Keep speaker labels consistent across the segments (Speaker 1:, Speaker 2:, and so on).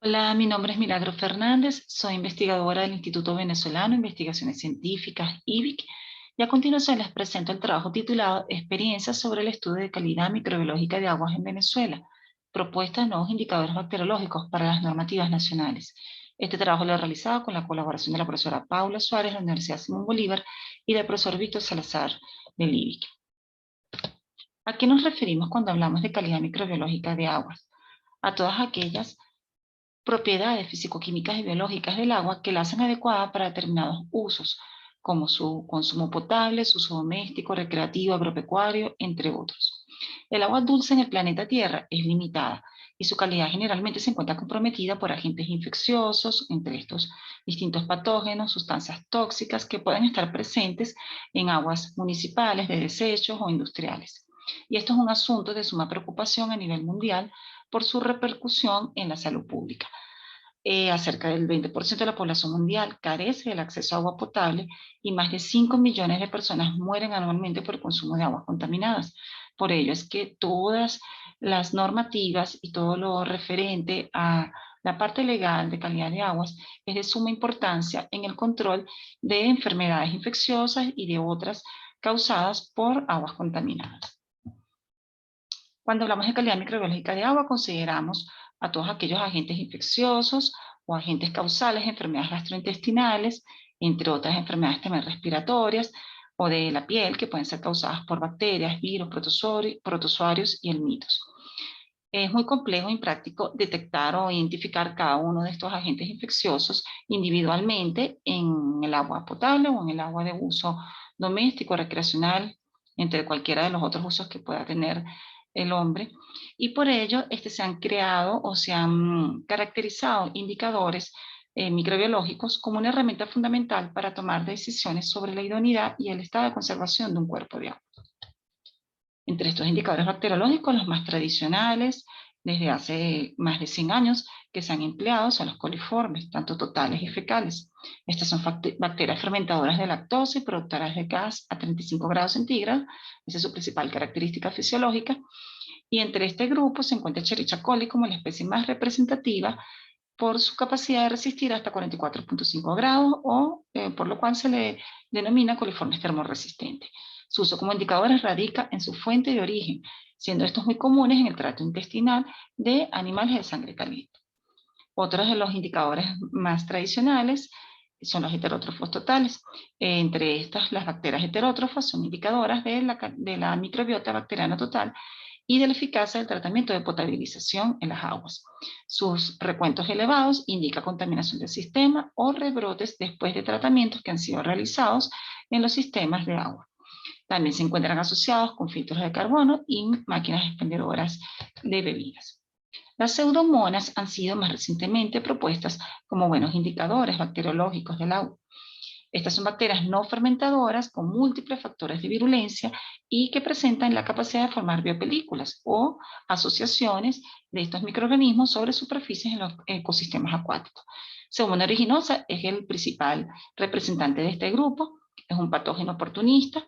Speaker 1: Hola, mi nombre es Milagro Fernández, soy investigadora del Instituto Venezolano de Investigaciones Científicas, IBIC, y a continuación les presento el trabajo titulado Experiencias sobre el estudio de calidad microbiológica de aguas en Venezuela, propuesta de nuevos indicadores bacteriológicos para las normativas nacionales. Este trabajo lo he realizado con la colaboración de la profesora Paula Suárez de la Universidad Simón Bolívar y del profesor Víctor Salazar del IBIC. ¿A qué nos referimos cuando hablamos de calidad microbiológica de aguas? A todas aquellas propiedades físico-químicas y biológicas del agua que la hacen adecuada para determinados usos, como su consumo potable, su uso doméstico, recreativo, agropecuario, entre otros. El agua dulce en el planeta Tierra es limitada y su calidad generalmente se encuentra comprometida por agentes infecciosos, entre estos distintos patógenos, sustancias tóxicas que pueden estar presentes en aguas municipales, de desechos o industriales. Y esto es un asunto de suma preocupación a nivel mundial por su repercusión en la salud pública. Cerca del 20% de la población mundial carece del acceso a agua potable y más de 5 millones de personas mueren anualmente por el consumo de aguas contaminadas. Por ello es que todas las normativas y todo lo referente a la parte legal de calidad de aguas es de suma importancia en el control de enfermedades infecciosas y de otras causadas por aguas contaminadas. Cuando hablamos de calidad microbiológica de agua, consideramos a todos aquellos agentes infecciosos o agentes causales de enfermedades gastrointestinales, entre otras enfermedades también respiratorias o de la piel, que pueden ser causadas por bacterias, virus, protozoarios y elmitos. Es muy complejo y práctico detectar o identificar cada uno de estos agentes infecciosos individualmente en el agua potable o en el agua de uso doméstico, recreacional, entre cualquiera de los otros usos que pueda tener el hombre. Y por ello se han creado o se han caracterizado indicadores microbiológicos como una herramienta fundamental para tomar decisiones sobre la idoneidad y el estado de conservación de un cuerpo de agua. Entre estos indicadores bacteriológicos, los más tradicionales, desde hace más de 100 años, que se han empleado son los coliformes, tanto totales y fecales. Estas son bacterias fermentadoras de lactosa y productoras de gas a 35 grados centígrados, esa es su principal característica fisiológica, y entre este grupo se encuentra Escherichia coli como la especie más representativa por su capacidad de resistir hasta 44.5 grados o por lo cual se le denomina coliformes termorresistentes. Su uso como indicadores radica en su fuente de origen, siendo estos muy comunes en el tracto intestinal de animales de sangre caliente. Otros de los indicadores más tradicionales son los heterótrofos totales. Entre estas, las bacterias heterótrofas son indicadoras de la microbiota bacteriana total y de la eficacia del tratamiento de potabilización en las aguas. Sus recuentos elevados indican contaminación del sistema o rebrotes después de tratamientos que han sido realizados en los sistemas de agua. También se encuentran asociados con filtros de carbono y máquinas expendedoras de bebidas. Las pseudomonas han sido más recientemente propuestas como buenos indicadores bacteriológicos del agua. Estas son bacterias no fermentadoras con múltiples factores de virulencia y que presentan la capacidad de formar biopelículas o asociaciones de estos microorganismos sobre superficies en los ecosistemas acuáticos. Pseudomonas aeruginosa es el principal representante de este grupo, es un patógeno oportunista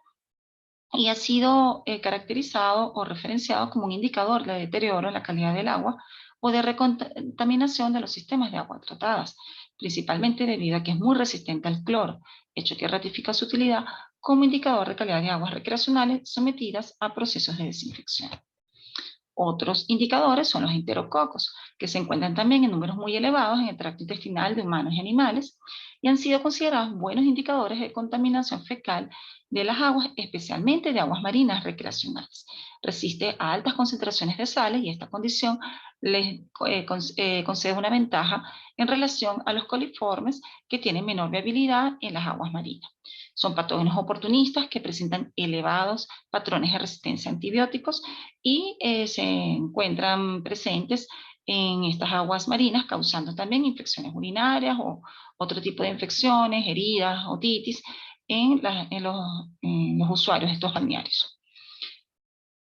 Speaker 1: y ha sido caracterizado o referenciado como un indicador de deterioro en la calidad del agua o de recontaminación de los sistemas de agua tratadas, principalmente debido a que es muy resistente al cloro, hecho que ratifica su utilidad como indicador de calidad de aguas recreacionales sometidas a procesos de desinfección. Otros indicadores son los enterococos, que se encuentran también en números muy elevados en el tracto intestinal de humanos y animales y han sido considerados buenos indicadores de contaminación fecal de las aguas, especialmente de aguas marinas recreacionales. Resiste a altas concentraciones de sales y esta condición les concede una ventaja en relación a los coliformes que tienen menor viabilidad en las aguas marinas. Son patógenos oportunistas que presentan elevados patrones de resistencia a antibióticos y se encuentran presentes en estas aguas marinas causando también infecciones urinarias o otro tipo de infecciones, heridas, otitis en los usuarios de estos balnearios.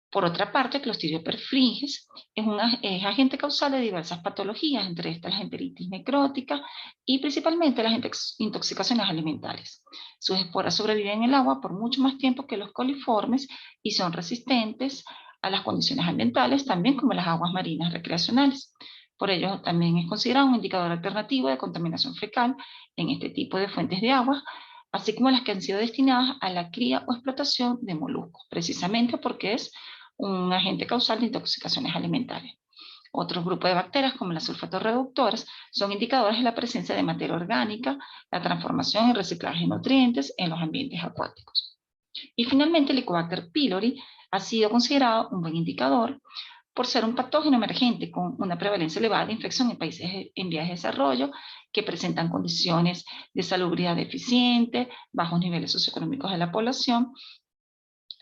Speaker 1: Por otra parte, Clostridio perfringens es agente causal de diversas patologías, entre estas la enteritis necrótica y principalmente las intoxicaciones alimentarias. Sus esporas sobreviven en el agua por mucho más tiempo que los coliformes y son resistentes a las condiciones ambientales, también como las aguas marinas recreacionales. Por ello, también es considerado un indicador alternativo de contaminación fecal en este tipo de fuentes de agua, así como las que han sido destinadas a la cría o explotación de moluscos, precisamente porque es un agente causal de intoxicaciones alimentarias. Otros grupos de bacterias, como las sulfatorreductoras, son indicadores de la presencia de materia orgánica, la transformación y reciclaje de nutrientes en los ambientes acuáticos. Y finalmente, el Helicobacter pylori ha sido considerado un buen indicador por ser un patógeno emergente con una prevalencia elevada de infección en países en vías de desarrollo que presentan condiciones de salubridad deficiente, bajos niveles socioeconómicos de la población,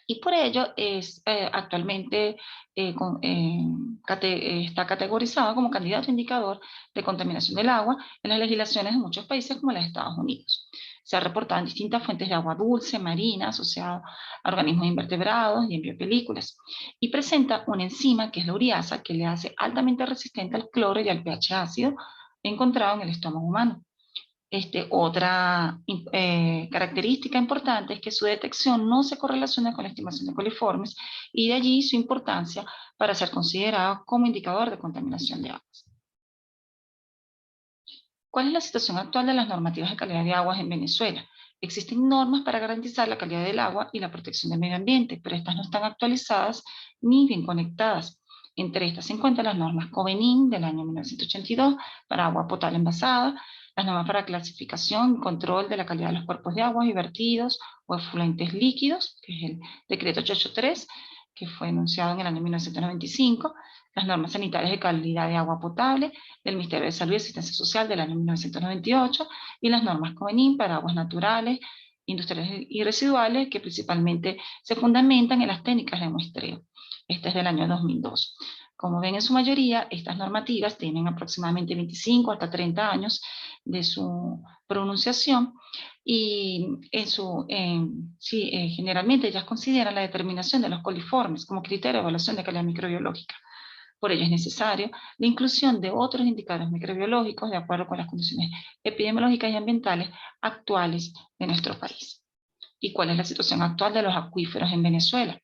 Speaker 1: y por ello es actualmente está categorizado como candidato a indicador de contaminación del agua en las legislaciones de muchos países como los Estados Unidos. Se ha reportado en distintas fuentes de agua dulce, marina, asociada a organismos invertebrados y en biopelículas. Y presenta una enzima que es la ureasa, que le hace altamente resistente al cloro y al pH ácido encontrado en el estómago humano. Otra característica importante es que su detección no se correlaciona con la estimación de coliformes y de allí su importancia para ser considerado como indicador de contaminación de aguas. ¿Cuál es la situación actual de las normativas de calidad de aguas en Venezuela? Existen normas para garantizar la calidad del agua y la protección del medio ambiente, pero estas no están actualizadas ni bien conectadas. Entre estas se encuentran las normas COVENIN del año 1982 para agua potable envasada, las normas para clasificación y control de la calidad de los cuerpos de agua y vertidos o efluentes líquidos, que es el decreto 883, que fue enunciado en el año 1995, las normas sanitarias de calidad de agua potable del Ministerio de Salud y Asistencia Social del año 1998 y las normas COVENIN para aguas naturales, industriales y residuales, que principalmente se fundamentan en las técnicas de muestreo. Esta es del año 2002. Como ven, en su mayoría, estas normativas tienen aproximadamente 25 hasta 30 años de su pronunciación y generalmente ellas consideran la determinación de los coliformes como criterio de evaluación de calidad microbiológica. Por ello es necesario la inclusión de otros indicadores microbiológicos de acuerdo con las condiciones epidemiológicas y ambientales actuales de nuestro país. ¿Y cuál es la situación actual de los acuíferos en Venezuela?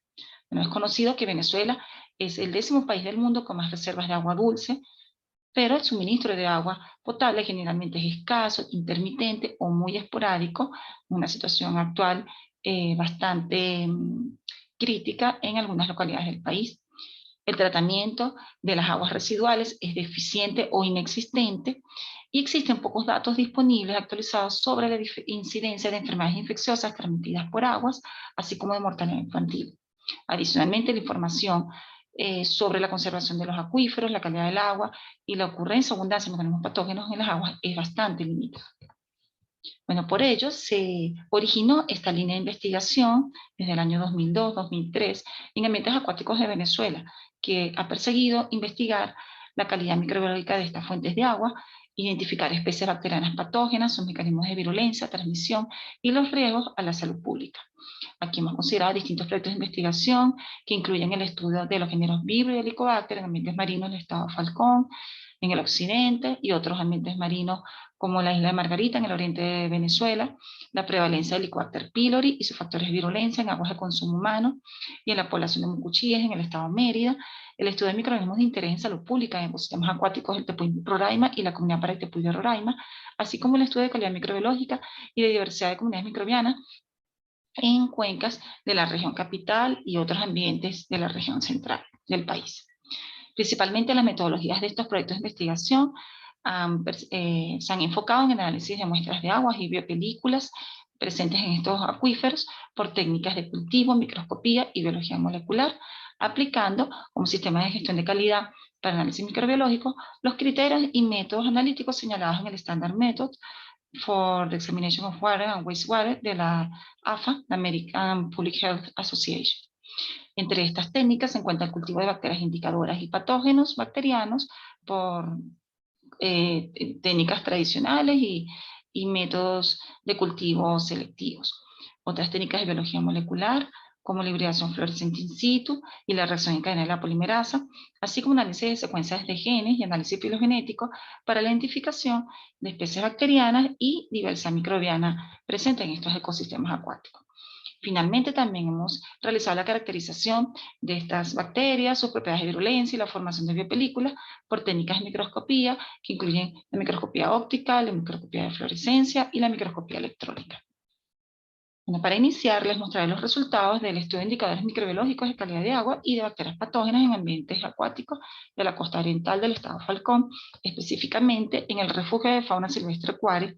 Speaker 1: Bueno, es conocido que Venezuela es el 10º país del mundo con más reservas de agua dulce, pero el suministro de agua potable generalmente es escaso, intermitente o muy esporádico, una situación actual bastante crítica en algunas localidades del país. El tratamiento de las aguas residuales es deficiente o inexistente y existen pocos datos disponibles actualizados sobre la incidencia de enfermedades infecciosas transmitidas por aguas, así como de mortalidad infantil. Adicionalmente, la información sobre la conservación de los acuíferos, la calidad del agua y la ocurrencia o abundancia de organismos patógenos en las aguas es bastante limitada. Bueno, por ello se originó esta línea de investigación desde el año 2002-2003 en ambientes acuáticos de Venezuela, que ha perseguido investigar la calidad microbiológica de estas fuentes de agua, identificar especies bacterianas patógenas, sus mecanismos de virulencia, transmisión y los riesgos a la salud pública. Aquí hemos considerado distintos proyectos de investigación que incluyen el estudio de los géneros Vibrio y Helicobacter en ambientes marinos del estado Falcón, en el occidente, y otros ambientes marinos como la isla de Margarita en el oriente de Venezuela, la prevalencia del Helicobacter pylori y sus factores de virulencia en aguas de consumo humano y en la población de Mucuchíes en el estado de Mérida, el estudio de microorganismos de interés en salud pública en ecosistemas acuáticos del Tepuy Roraima y la comunidad para el Tepuy de Roraima, así como el estudio de calidad microbiológica y de diversidad de comunidades microbianas en cuencas de la región capital y otros ambientes de la región central del país. Principalmente las metodologías de estos proyectos de investigación se han enfocado en el análisis de muestras de aguas y biopelículas presentes en estos acuíferos por técnicas de cultivo, microscopía y biología molecular, aplicando como sistema de gestión de calidad para análisis microbiológico los criterios y métodos analíticos señalados en el Standard Method for the Examination of Water and Wastewater de la APHA, la American Public Health Association. Entre estas técnicas se encuentra el cultivo de bacterias indicadoras y patógenos bacterianos por técnicas tradicionales y métodos de cultivo selectivos. Otras técnicas de biología molecular, como la hibridación fluorescente in situ y la reacción en cadena de la polimerasa, así como análisis de secuencias de genes y análisis filogenético para la identificación de especies bacterianas y diversidad microbiana presente en estos ecosistemas acuáticos. Finalmente, también hemos realizado la caracterización de estas bacterias, sus propiedades de virulencia y la formación de biopelículas por técnicas de microscopía que incluyen la microscopía óptica, la microscopía de fluorescencia y la microscopía electrónica. Bueno, para iniciar, les mostraré los resultados del estudio de indicadores microbiológicos de calidad de agua y de bacterias patógenas en ambientes acuáticos de la costa oriental del estado Falcón, específicamente en el refugio de fauna silvestre Cuare,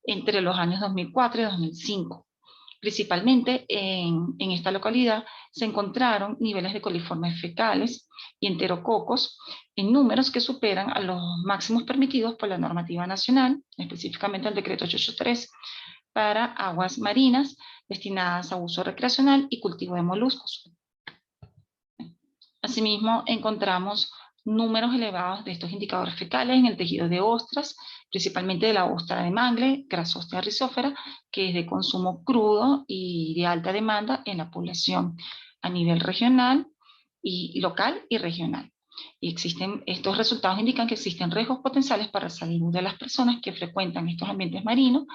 Speaker 1: entre los años 2004 y 2005. Principalmente en esta localidad se encontraron niveles de coliformes fecales y enterococos en números que superan a los máximos permitidos por la normativa nacional, específicamente el decreto 883, para aguas marinas destinadas a uso recreacional y cultivo de moluscos. Asimismo, encontramos números elevados de estos indicadores fecales en el tejido de ostras, principalmente de la ostra de mangle, Grasostea rhizófera, que es de consumo crudo y de alta demanda en la población a nivel regional y local y regional. Y estos resultados indican que existen riesgos potenciales para la salud de las personas que frecuentan estos ambientes marinos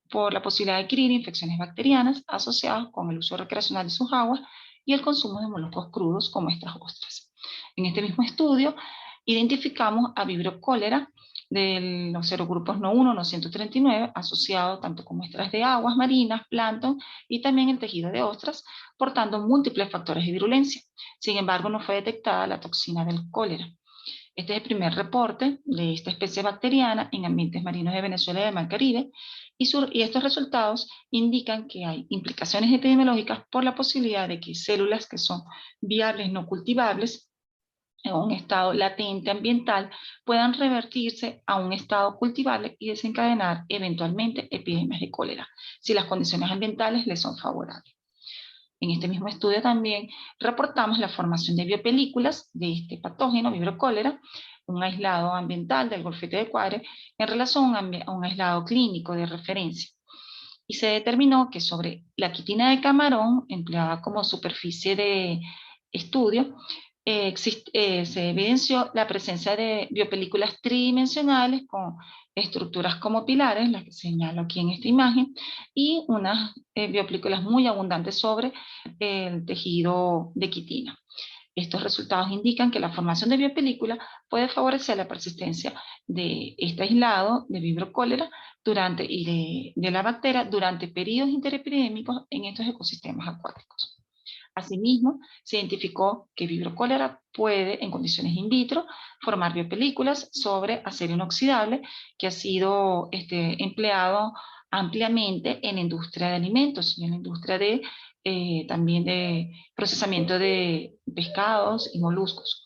Speaker 1: por la posibilidad de adquirir infecciones bacterianas asociadas con el uso recreacional de sus aguas y el consumo de moluscos crudos como estas ostras. En este mismo estudio identificamos a Vibrio cholera de los serogrupos No1, No139, asociado tanto con muestras de aguas marinas, plancton y también el tejido de ostras, portando múltiples factores de virulencia. Sin embargo, no fue detectada la toxina del cólera. Este es el primer reporte de esta especie bacteriana en ambientes marinos de Venezuela y del Mar Caribe, y estos resultados indican que hay implicaciones epidemiológicas por la posibilidad de que células que son viables no cultivables en un estado latente ambiental puedan revertirse a un estado cultivable y desencadenar eventualmente epidemias de cólera, si las condiciones ambientales les son favorables. En este mismo estudio también reportamos la formación de biopelículas de este patógeno, Vibrio cholera, un aislado ambiental del golfete de Cuare, en relación a un aislado clínico de referencia. Y se determinó que sobre la quitina de camarón, empleada como superficie de estudio, se evidenció la presencia de biopelículas tridimensionales con estructuras como pilares, las que señalo aquí en esta imagen, y unas biopelículas muy abundantes sobre el tejido de quitina. Estos resultados indican que la formación de biopelícula puede favorecer la persistencia de este aislado de Vibrio cholera y de la bacteria durante periodos interepidémicos en estos ecosistemas acuáticos. Asimismo, se identificó que Vibrio cholera puede, en condiciones in vitro, formar biopelículas sobre acero inoxidable que ha sido empleado ampliamente en la industria de alimentos y en la industria también de procesamiento de pescados y moluscos.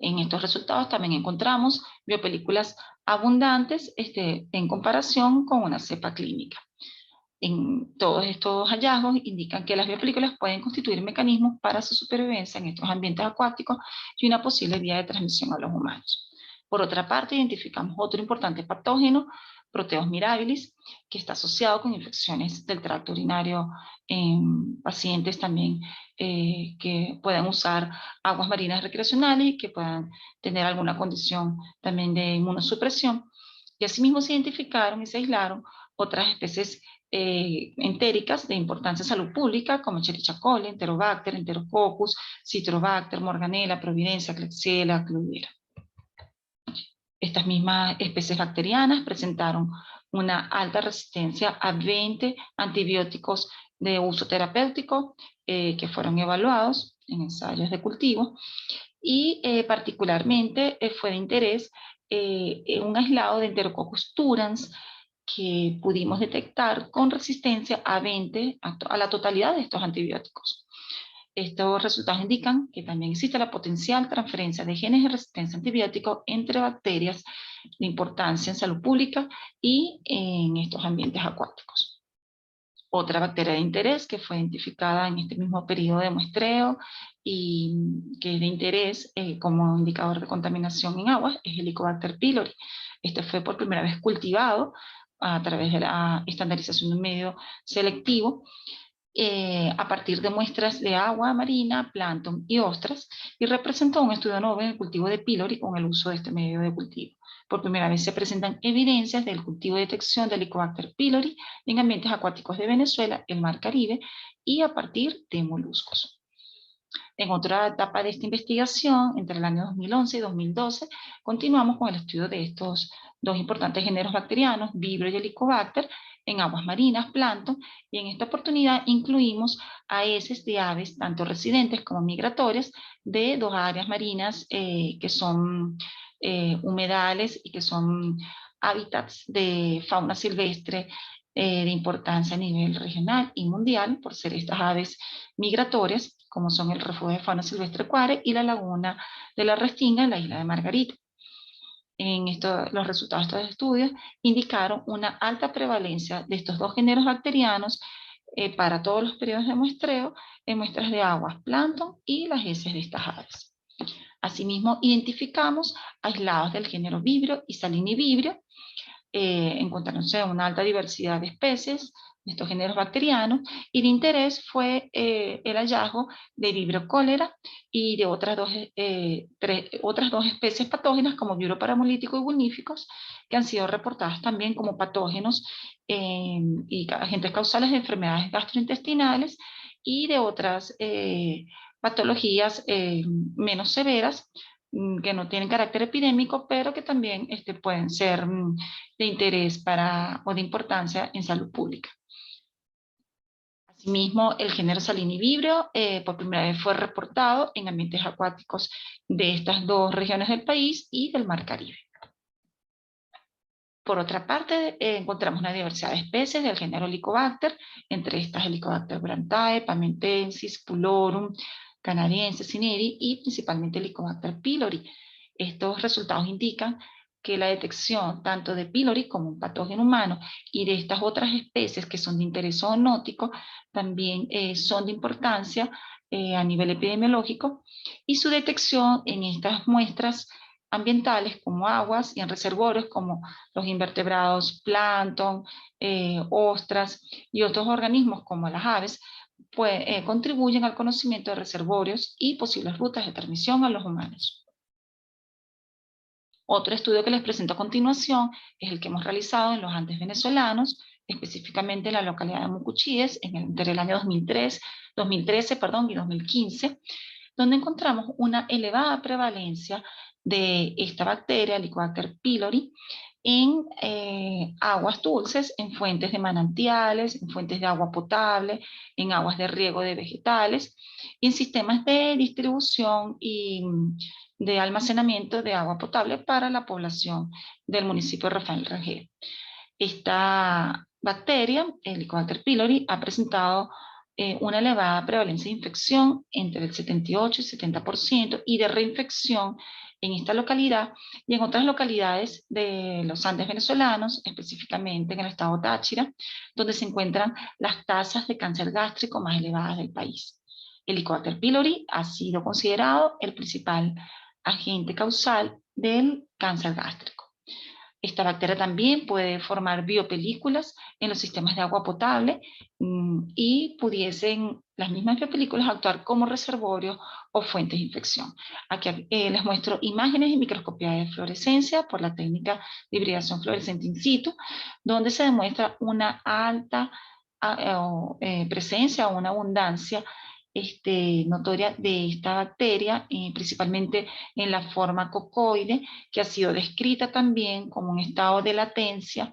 Speaker 1: En estos resultados también encontramos biopelículas abundantes en comparación con una cepa clínica. En todos estos hallazgos indican que las biopelículas pueden constituir mecanismos para su supervivencia en estos ambientes acuáticos y una posible vía de transmisión a los humanos. Por otra parte, identificamos otro importante patógeno, Proteus mirabilis, que está asociado con infecciones del tracto urinario en pacientes también que puedan usar aguas marinas recreacionales y que puedan tener alguna condición también de inmunosupresión. Y asimismo se identificaron y se aislaron otras especies entéricas de importancia en salud pública, como Escherichia coli, Enterobacter, Enterococcus, Citrobacter, Morganella, Providencia, Klebsiella, Kludera. Estas mismas especies bacterianas presentaron una alta resistencia a 20 antibióticos de uso terapéutico que fueron evaluados en ensayos de cultivo, y particularmente fue de interés un aislado de Enterococcus turans que pudimos detectar con resistencia a 20, a la totalidad de estos antibióticos. Estos resultados indican que también existe la potencial transferencia de genes de resistencia a antibióticos entre bacterias de importancia en salud pública y en estos ambientes acuáticos. Otra bacteria de interés que fue identificada en este mismo periodo de muestreo y que es de interés como indicador de contaminación en aguas es Helicobacter pylori. Este fue por primera vez cultivado a través de la estandarización de un medio selectivo a partir de muestras de agua marina, plancton y ostras, y representó un estudio nuevo en el cultivo de pylori con el uso de este medio de cultivo. Por primera vez se presentan evidencias del cultivo de detección del Helicobacter pylori en ambientes acuáticos de Venezuela, el Mar Caribe, y a partir de moluscos. En otra etapa de esta investigación, entre el año 2011 y 2012, continuamos con el estudio de estos dos importantes géneros bacterianos, Vibrio y Helicobacter, en aguas marinas, plancton, y en esta oportunidad incluimos a heces de aves, tanto residentes como migratorias, de dos áreas marinas que son humedales y que son hábitats de fauna silvestre de importancia a nivel regional y mundial, por ser estas aves migratorias, como son el refugio de fauna silvestre Cuare y la laguna de la Restinga en la isla de Margarita. Los resultados de estos estudios indicaron una alta prevalencia de estos dos géneros bacterianos para todos los periodos de muestreo en muestras de aguas, plancton y las heces de estas aves. Asimismo, identificamos aislados del género Vibrio y Salinivibrio, encontrándose una alta diversidad de especies de estos géneros bacterianos, y de interés fue el hallazgo de Vibrio cólera y de otras dos especies patógenas como Vibrio paramolítico y vulníficos, que han sido reportadas también como patógenos y agentes causales de enfermedades gastrointestinales y de otras patologías menos severas, que no tienen carácter epidémico, pero que también pueden ser de interés o de importancia en salud pública. Asimismo, el género Salinivibrio por primera vez fue reportado en ambientes acuáticos de estas dos regiones del país y del Mar Caribe. Por otra parte, encontramos una diversidad de especies del género Helicobacter, entre estas Helicobacter brantae, pamentensis, pulorum, canadiensis, cineri y principalmente Helicobacter pylori. Estos resultados indican que la detección tanto de pylori como un patógeno humano y de estas otras especies que son de interés zoonótico también son de importancia a nivel epidemiológico, y su detección en estas muestras ambientales como aguas y en reservorios como los invertebrados plancton, ostras y otros organismos como las aves, pues, contribuyen al conocimiento de reservorios y posibles rutas de transmisión a los humanos. Otro estudio que les presento a continuación es el que hemos realizado en los Andes venezolanos, específicamente en la localidad de Mucuchíes, entre el año 2013 y 2015, donde encontramos una elevada prevalencia de esta bacteria, Helicobacter pylori, en aguas dulces, en fuentes de manantiales, en fuentes de agua potable, en aguas de riego de vegetales, y en sistemas de distribución y de almacenamiento de agua potable para la población del municipio de Rafael Rangel. Esta bacteria, el Helicobacter pylori, ha presentado una elevada prevalencia de infección entre el 78 y 70% y de reinfección en esta localidad y en otras localidades de los Andes venezolanos, específicamente en el estado Táchira, donde se encuentran las tasas de cáncer gástrico más elevadas del país. El Helicobacter pylori ha sido considerado el principal agente causal del cáncer gástrico. Esta bacteria también puede formar biopelículas en los sistemas de agua potable y pudiesen las mismas biopelículas actuar como reservorios o fuentes de infección. Aquí les muestro imágenes en microscopía de fluorescencia por la técnica de hibridación fluorescente in situ, donde se demuestra una alta presencia o una abundancia notoria de esta bacteria, principalmente en la forma cocoide, que ha sido descrita también como un estado de latencia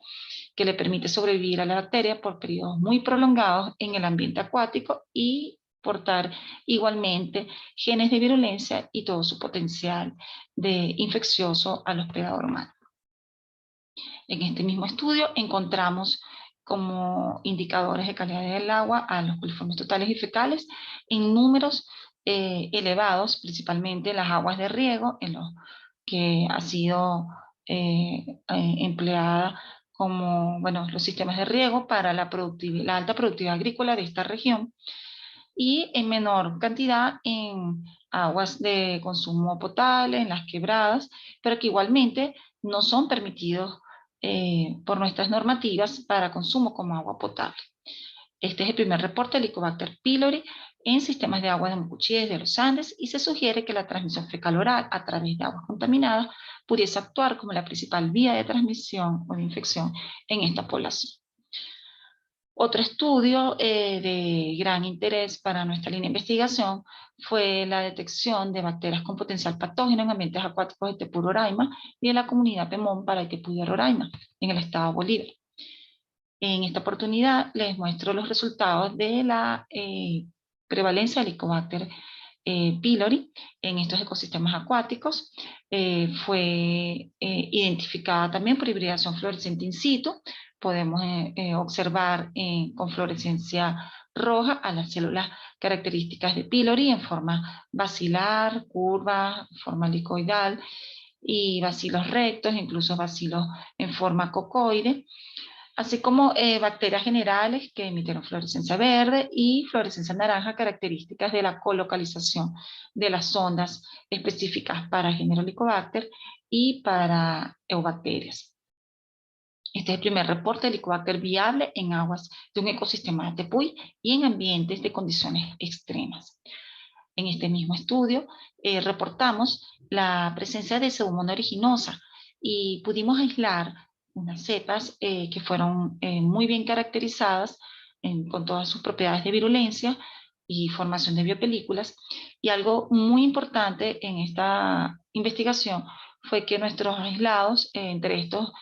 Speaker 1: que le permite sobrevivir a la bacteria por periodos muy prolongados en el ambiente acuático y portar igualmente genes de virulencia y todo su potencial de infeccioso a los predadores humanos. En este mismo estudio encontramos como indicadores de calidad del agua a los coliformes totales y fecales en números elevados, principalmente las aguas de riego, en los que ha sido empleada como, bueno, los sistemas de riego para la alta productividad agrícola de esta región, y en menor cantidad en aguas de consumo potable, en las quebradas, pero que igualmente no son permitidos por nuestras normativas para consumo como agua potable. Este es el primer reporte de Helicobacter pylori en sistemas de agua de Mucuchí desde los Andes y se sugiere que la transmisión fecal oral a través de aguas contaminadas pudiese actuar como la principal vía de transmisión o de infección en esta población. Otro estudio de gran interés para nuestra línea de investigación fue la detección de bacterias con potencial patógeno en ambientes acuáticos de Tepuro, Roraima y en la comunidad Pemón para Itaipuy, Roraima, en el estado Bolívar. En esta oportunidad les muestro los resultados de la prevalencia de Helicobacter pylori en estos ecosistemas acuáticos. Fue identificada también por hibridación fluorescente in situ. Podemos observar con fluorescencia roja a las células características de pylori en forma basilar, curva, forma helicoidal, y bacilos rectos, incluso bacilos en forma cocoide, así como bacterias generales que emitieron fluorescencia verde y fluorescencia naranja, características de la colocalización de las sondas específicas para género Helicobacter y para eubacterias. Este es el primer reporte de Helicobacter viable en aguas de un ecosistema de Tepuy y en ambientes de condiciones extremas. En este mismo estudio reportamos la presencia de Pseudomonas aeruginosa y pudimos aislar unas cepas que fueron muy bien caracterizadas con todas sus propiedades de virulencia y formación de biopelículas. Y algo muy importante en esta investigación fue que nuestros aislados, entre estos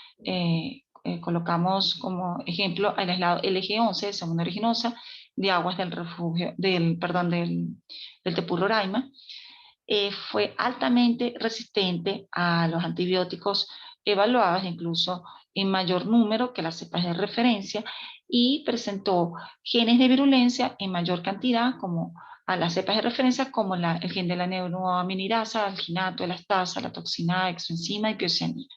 Speaker 1: colocamos como ejemplo el aislado LG11 de Pseudomonas aeruginosa de aguas del refugio, del Tepuro, Roraima, fue altamente resistente a los antibióticos evaluados, incluso en mayor número que las cepas de referencia, y presentó genes de virulencia en mayor cantidad como a las cepas de referencia, como el gen de la neuraminidasa, alginato, elastasa, la toxina, exoenzima y piocianina.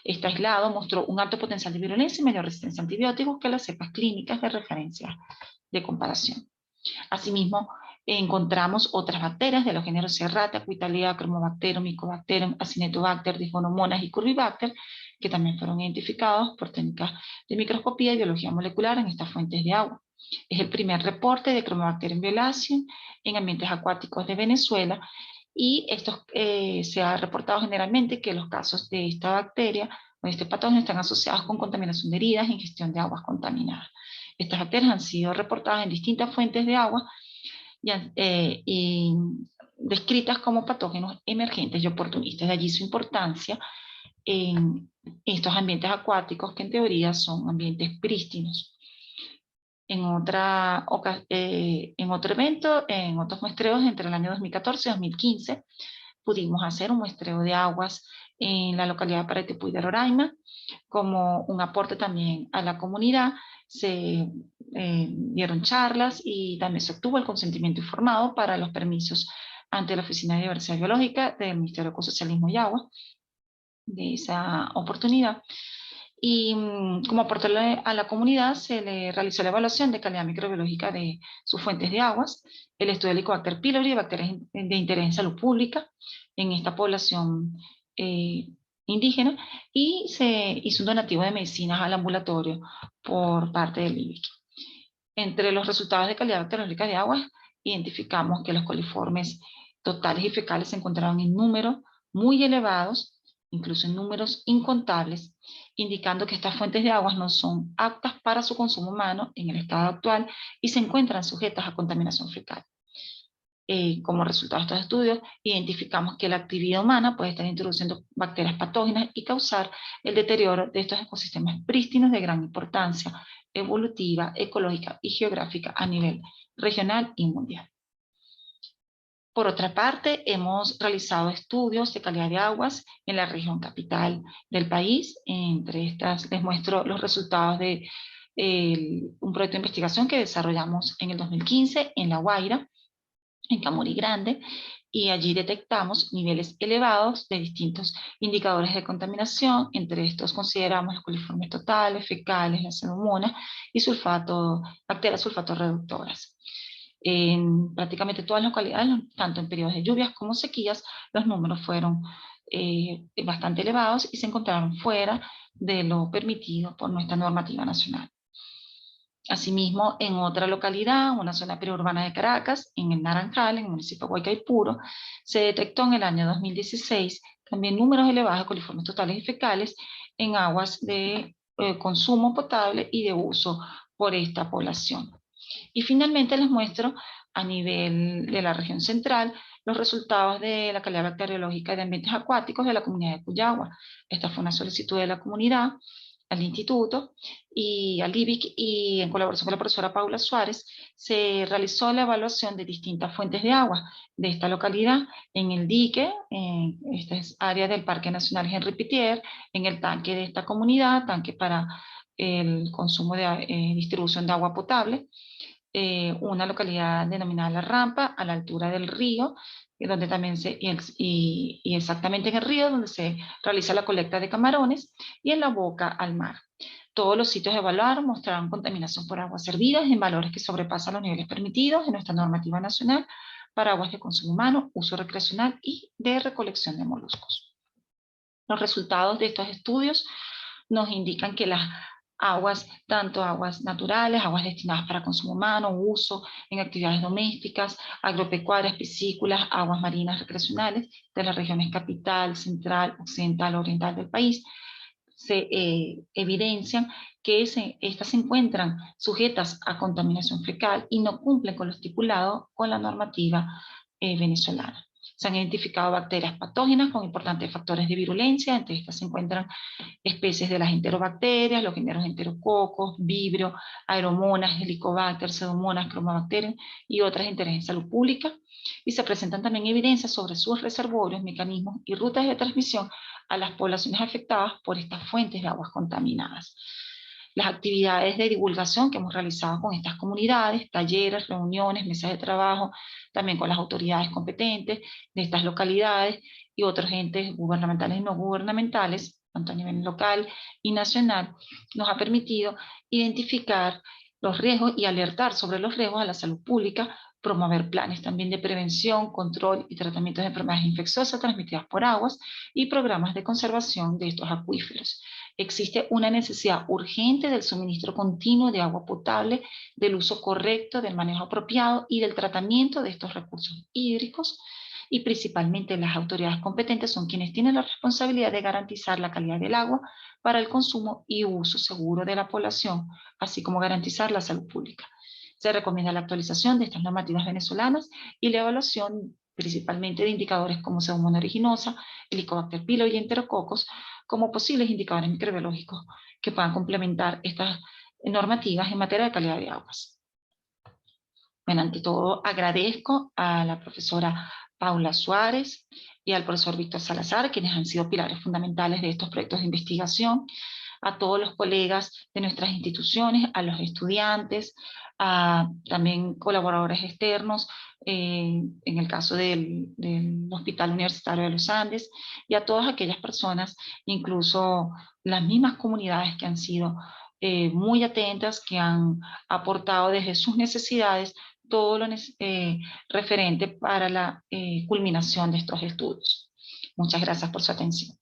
Speaker 1: Este aislado mostró un alto potencial de virulencia y mayor resistencia a antibióticos que las cepas clínicas de referencia de comparación. Asimismo, encontramos otras bacterias de los géneros Serratia, Quitalia, Chromobacterium, Mycobacterium, Acinetobacter, Diphomonas y Curvibacter, que también fueron identificados por técnicas de microscopía y biología molecular en estas fuentes de agua. Es el primer reporte de Chromobacterium violaceum en ambientes acuáticos de Venezuela, y se ha reportado generalmente que los casos de esta bacteria o de este patógeno están asociados con contaminación de heridas e ingestión de aguas contaminadas. Estas bacterias han sido reportadas en distintas fuentes de agua y descritas como patógenos emergentes y oportunistas. De allí su importancia en estos ambientes acuáticos que en teoría son ambientes prístinos. En otro evento, en otros muestreos entre el año 2014 y 2015, pudimos hacer un muestreo de aguas en la localidad de Paraitepuy de Roraima, como un aporte también a la comunidad. Se dieron charlas y también se obtuvo el consentimiento informado para los permisos ante la Oficina de Diversidad Biológica del Ministerio de Ecosocialismo y Agua de esa oportunidad. Y como aporte a la comunidad se le realizó la evaluación de calidad microbiológica de sus fuentes de aguas, el estudio de Helicobacter pylori, bacterias de interés en salud pública en esta población indígena, y se hizo un donativo de medicinas al ambulatorio por parte del IBIC. Entre los resultados de calidad bacteriológica de aguas, identificamos que los coliformes totales y fecales se encontraron en números muy elevados, incluso en números incontables, indicando que estas fuentes de aguas no son aptas para su consumo humano en el estado actual y se encuentran sujetas a contaminación fecal. Como resultado de estos estudios, identificamos que la actividad humana puede estar introduciendo bacterias patógenas y causar el deterioro de estos ecosistemas prístinos de gran importancia evolutiva, ecológica y geográfica a nivel regional y mundial. Por otra parte, hemos realizado estudios de calidad de aguas en la región capital del país. Entre estas les muestro los resultados de un proyecto de investigación que desarrollamos en el 2015 en La Guaira, en Camurí Grande, y allí detectamos niveles elevados de distintos indicadores de contaminación. Entre estos consideramos los coliformes totales, fecales, las pseudomonas y bacterias sulfato reductoras. En prácticamente todas las localidades, tanto en periodos de lluvias como sequías, los números fueron bastante elevados y se encontraron fuera de lo permitido por nuestra normativa nacional. Asimismo, en otra localidad, una zona periurbana de Caracas, en el Naranjal, en el municipio de Guaycaipuro, se detectó en el año 2016 también números elevados de coliformes totales y fecales en aguas de consumo potable y de uso por esta población. Y finalmente les muestro a nivel de la región central los resultados de la calidad bacteriológica de ambientes acuáticos de la comunidad de Cuyagua. Esta fue una solicitud de la comunidad al instituto y al IBIC, y en colaboración con la profesora Paula Suárez se realizó la evaluación de distintas fuentes de agua de esta localidad en el dique, en esta es área del Parque Nacional Henri Pittier, en el tanque de esta comunidad, tanque para el consumo de distribución de agua potable, una localidad denominada La Rampa, a la altura del río, donde también y exactamente en el río, donde se realiza la colecta de camarones, y en la boca al mar. Todos los sitios evaluados mostraron contaminación por aguas servidas en valores que sobrepasan los niveles permitidos en nuestra normativa nacional para aguas de consumo humano, uso recreacional y de recolección de moluscos. Los resultados de estos estudios nos indican que las aguas, tanto aguas naturales, aguas destinadas para consumo humano, uso en actividades domésticas, agropecuarias, piscícolas, aguas marinas recreacionales de las regiones capital, central, occidental, oriental del país, se evidencian que estas se encuentran sujetas a contaminación fecal y no cumplen con lo estipulado con la normativa venezolana. Se han identificado bacterias patógenas con importantes factores de virulencia, entre estas se encuentran especies de las enterobacterias, los géneros enterococos, vibrio, aeromonas, helicobacter, pseudomonas, cromobacterium y otras de interés en salud pública. Y se presentan también evidencias sobre sus reservorios, mecanismos y rutas de transmisión a las poblaciones afectadas por estas fuentes de aguas contaminadas. Las actividades de divulgación que hemos realizado con estas comunidades, talleres, reuniones, mesas de trabajo, también con las autoridades competentes de estas localidades y otros entes gubernamentales y no gubernamentales, tanto a nivel local y nacional, nos ha permitido identificar los riesgos y alertar sobre los riesgos a la salud pública, promover planes también de prevención, control y tratamiento de enfermedades infecciosas transmitidas por aguas y programas de conservación de estos acuíferos. Existe una necesidad urgente del suministro continuo de agua potable, del uso correcto, del manejo apropiado y del tratamiento de estos recursos hídricos, y principalmente las autoridades competentes son quienes tienen la responsabilidad de garantizar la calidad del agua para el consumo y uso seguro de la población, así como garantizar la salud pública. Se recomienda la actualización de estas normativas venezolanas y la evaluación principalmente de indicadores como Pseudomonas aeruginosa, Helicobacter pylori y enterococos como posibles indicadores microbiológicos que puedan complementar estas normativas en materia de calidad de aguas. Bueno, ante todo agradezco a la profesora Paula Suárez y al profesor Víctor Salazar, quienes han sido pilares fundamentales de estos proyectos de investigación, a todos los colegas de nuestras instituciones, a los estudiantes, a también colaboradores externos, en el caso del Hospital Universitario de los Andes, y a todas aquellas personas, incluso las mismas comunidades que han sido muy atentas, que han aportado desde sus necesidades todo lo referente para la culminación de estos estudios. Muchas gracias por su atención.